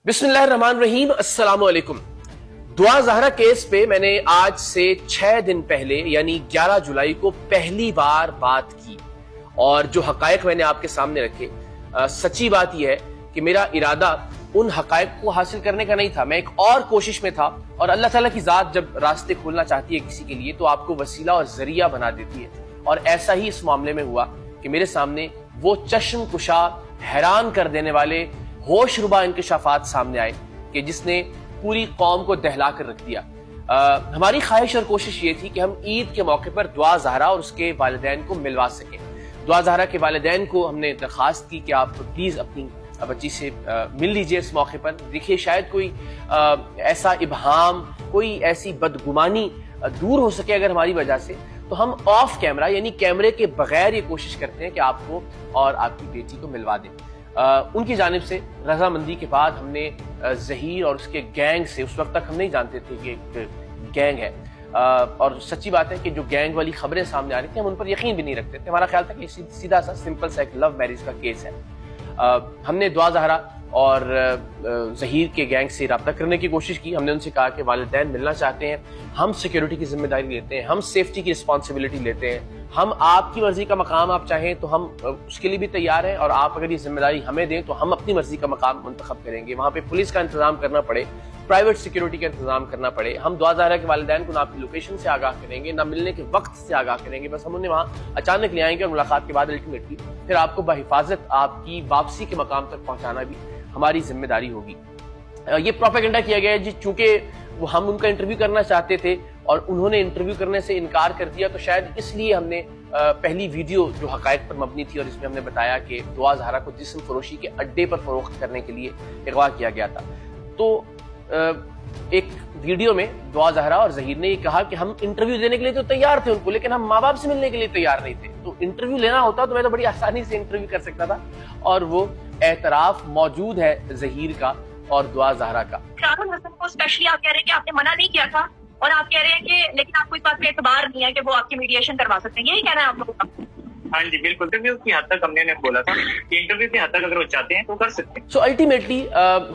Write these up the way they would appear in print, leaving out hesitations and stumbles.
बिस्मिल्लाहिर्रहमानिर्रहीम, अस्सलाम वालेकुम। दुआ ज़हरा केस पे मैंने आज से 6 दिन पहले यानी 11 जुलाई को पहली बार बात की और जो हकायक मैंने आपके सामने रखे, सच्ची बात यह है कि मेरा इरादा उन हकायक को हासिल करने का नहीं था। मैं एक और कोशिश में था और अल्लाह ताला की ज़ात जब रास्ते खोलना चाहती है किसी के लिए तो आपको वसीला और जरिया बना देती है, और ऐसा ही इस मामले में हुआ कि मेरे सामने वो चश्म कुशा, हैरान कर देने वाले, होश रुबा इंकशाफात सामने आए कि जिसने पूरी कौम को दहला कर रख दिया। हमारी ख्वाहिश और कोशिश ये थी कि हम ईद के मौके पर दुआ ज़हरा और उसके वालिदैन को मिलवा सकें। दुआ ज़हरा के वालिदैन को हमने दरख्वास्त की कि आप प्लीज़ अपनी बच्ची से मिल लीजिए इस मौके पर। देखिए, शायद कोई ऐसा इबहाम, कोई ऐसी बदगुमानी दूर हो सके अगर हमारी वजह से, तो हम ऑफ कैमरा यानी कैमरे के बगैर ये कोशिश करते हैं कि आपको और आपकी बेटी को मिलवा दें। उनकी जानिब से रजामंदी के बाद हमने ज़हीर और उसके गैंग से, उस वक्त तक हम नहीं जानते थे कि एक गैंग है, और सच्ची बात है कि जो गैंग वाली खबरें सामने आ रही थी हम उन पर यकीन भी नहीं रखते थे। हमारा ख्याल था कि सीधा सा सिंपल सा एक लव मैरिज का केस है। हमने दुआ ज़हरा और ज़हीर के गैंग से रब्ता करने की कोशिश की। हमने उनसे कहा कि वालिदैन मिलना चाहते हैं, हम सिक्योरिटी की जिम्मेदारी लेते हैं, हम सेफ्टी की रिस्पॉन्सिबिलिटी लेते हैं, हम आपकी मर्जी का मकाम आप चाहें तो हम उसके लिए भी तैयार हैं, और आप अगर ये जिम्मेदारी हमें दें तो हम अपनी मर्जी का मकाम मुंतखब करेंगे। वहाँ पे पुलिस का इंतजाम करना पड़े, प्राइवेट सिक्योरिटी का इंतजाम करना पड़े, हम दुआ ज़हरा के वालिदैन को ना आपकी लोकेशन से आगाह करेंगे, ना मिलने के वक्त से आगाह करेंगे। बस हम उन्हें वहाँ अचानक ले आएंगे और मुलाकात के बाद अल्टीमेटली फिर आपको बहिफाजत आपकी वापसी के मकाम तक पहुँचाना भी हमारी जिम्मेदारी होगी। ये प्रोपेगेंडा किया गया है जी, चूंकि वो हम उनका इंटरव्यू करना चाहते थे और उन्होंने इंटरव्यू करने से इनकार कर दिया, तो शायद इसलिए हमने पहली वीडियो जो हकायक पर मबनी थी और इसमें हमने बताया कि दुआ ज़हरा को जिस्म फरोशी के अड्डे पर फरोख्त करने के लिए अगवा किया गया था। तो एक वीडियो में दुआ ज़हरा और ज़हीर ने ये कहा कि हम इंटरव्यू देने के लिए तो तैयार थे उनको, लेकिन हम माँ बाप से मिलने के लिए तैयार नहीं थे। तो इंटरव्यू लेना होता तो मैं तो बड़ी आसानी से इंटरव्यू कर सकता था, और वो एतराफ मौजूद है ज़हीर का और दुआ ज़हरा का। शाहरुल हसन को स्पेशली आप कह रहे हैं कि आपने मना नहीं किया था, और आप कह रहे हैं कि लेकिन आपको इस बात का एतबार नहीं है कि वो आपकी मीडिएशन करवा सकते हैं, यही कहना है आप लोगों का? हाँ जी बिल्कुल, इंटरव्यू की हद तक हमने बोला था कि इंटरव्यू की हद तक अगर वो चाहते हैं तो कर सकते हैं। सो अल्टीमेटली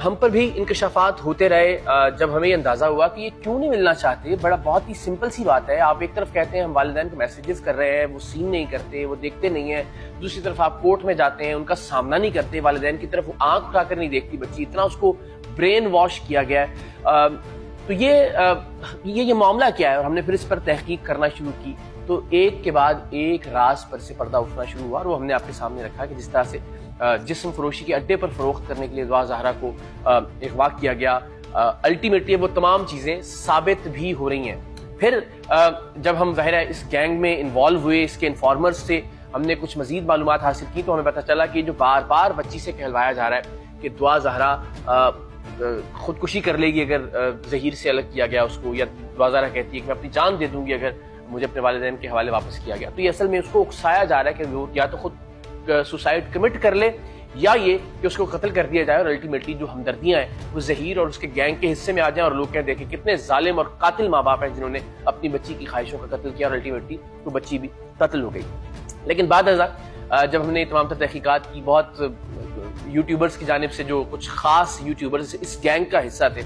हम पर भी इंकशाफात होते रहे। जब हमें अंदाजा हुआ कि ये क्यों नहीं मिलना चाहते, बहुत ही सिंपल सी बात है। आप एक तरफ कहते हैं हम वालिदैन को मैसेजेस कर रहे हैं, वो सीन नहीं करते, वो देखते नहीं है। दूसरी तरफ आप कोर्ट में जाते हैं, उनका सामना नहीं करते, वालिदैन की तरफ वो आंख उठाकर नहीं देखती बच्ची। इतना उसको ब्रेन वॉश किया गया है। तो ये मामला क्या है, और हमने फिर इस पर तहकीक करना शुरू की। तो एक के बाद एक राज पर से पर्दा उठना शुरू हुआ, और वो हमने आपके सामने रखा कि जिस तरह से जिस्म फरोशी के अड्डे पर फरोख्त करने के लिए दुआ ज़हरा को अगवा किया गया। अल्टीमेटली वो तमाम चीज़ें साबित भी हो रही हैं। फिर जब हम ज़ाहिर है इस गैंग में इन्वॉल्व हुए, इसके इन्फॉर्मर्स से हमने कुछ मजीद मालूमात हासिल की, तो हमें पता चला कि जो बार बार बच्ची से कहलवाया जा रहा है कि दुआ ज़हरा खुदकुशी कर लेगी अगर ज़हीर से अलग किया गया उसको, या दुआ ज़हरा कहती है कि मैं अपनी जान दे दूंगी अगर मुझे अपने वालिदैन के हवाले वापस किया गया। तो ये असल में उसको उकसाया जा रहा है कि वो या तो खुद सुसाइड कमिट कर ले, या ये कि उसको कत्ल कर दिया जाए, और अल्टीमेटली जो हमदर्दियां हैं वो ज़हीर और उसके गैंग के हिस्से में आ जाएं, और लोग कहें देखें कितने जालिम और कातिल माँ बाप हैं जिन्होंने अपनी बच्ची की ख्वाहिशों का कत्ल किया, और अल्टीमेटली तो बच्ची भी कत्ल हो गई। लेकिन बाद जब हमने तमाम तर तहकीकात की, बहुत यूट्यूबर्स की जानिब से, जो कुछ खास यूट्यूबर्स इस गैंग का हिस्सा थे,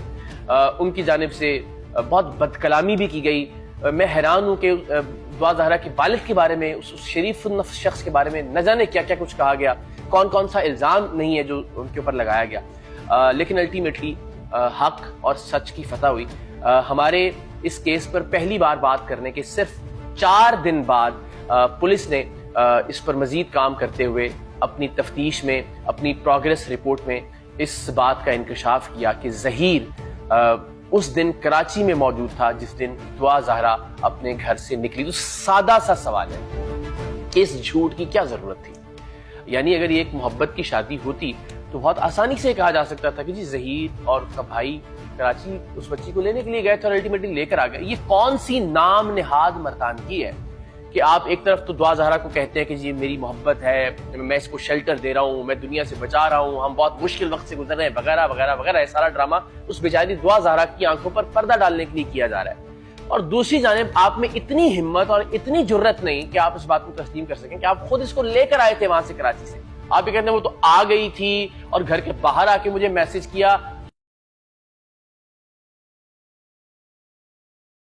उनकी जानिब से बहुत बदकलामी भी की गई। मैं हैरान हूँ कि दुआ ज़हरा के वालिद के बारे में, उस शरीफ नफ्स शख्स के बारे में न जाने क्या क्या कुछ कहा गया, कौन कौन सा इल्ज़ाम नहीं है जो उनके ऊपर लगाया गया। लेकिन अल्टीमेटली हक और सच की फतह हुई। हमारे इस केस पर पहली बार बात करने के सिर्फ 4 दिन बाद पुलिस ने इस पर मजीद काम करते हुए अपनी तफ्तीश में, अपनी प्रोग्रेस रिपोर्ट में इस बात का इंकशाफ किया कि ज़हीर उस दिन कराची में मौजूद था जिस दिन दुआ ज़हरा अपने घर से निकली। तो सादा सा सवाल है कि इस झूठ की क्या जरूरत थी? यानी अगर ये एक मोहब्बत की शादी होती तो बहुत आसानी से कहा जा सकता था कि जी ज़हीर और उसका भाई कराची उस बच्ची को लेने के लिए गए थे और अल्टीमेटली लेकर आ गए। ये कौन सी नाम निहाद मर्दानगी है कि आप एक तरफ तो दुआ ज़हरा को कहते हैं कि जी मेरी मोहब्बत है, मैं इसको शेल्टर दे रहा हूँ, मैं दुनिया से बचा रहा हूँ, हम बहुत मुश्किल वक्त से गुजर रहे हैं, वगैरह वगैरह वगैरह। ये सारा ड्रामा उस बेचारी दुआ ज़हरा की आंखों पर पर्दा डालने के लिए किया जा रहा है। और दूसरी जानिब आप में इतनी हिम्मत और इतनी जुर्रत नहीं कि आप इस बात को तस्लीम कर सकें कि आप खुद इसको लेकर आए थे वहां से, कराची से। आप ये कहते हैं वो तो आ गई थी और घर के बाहर आके मुझे मैसेज किया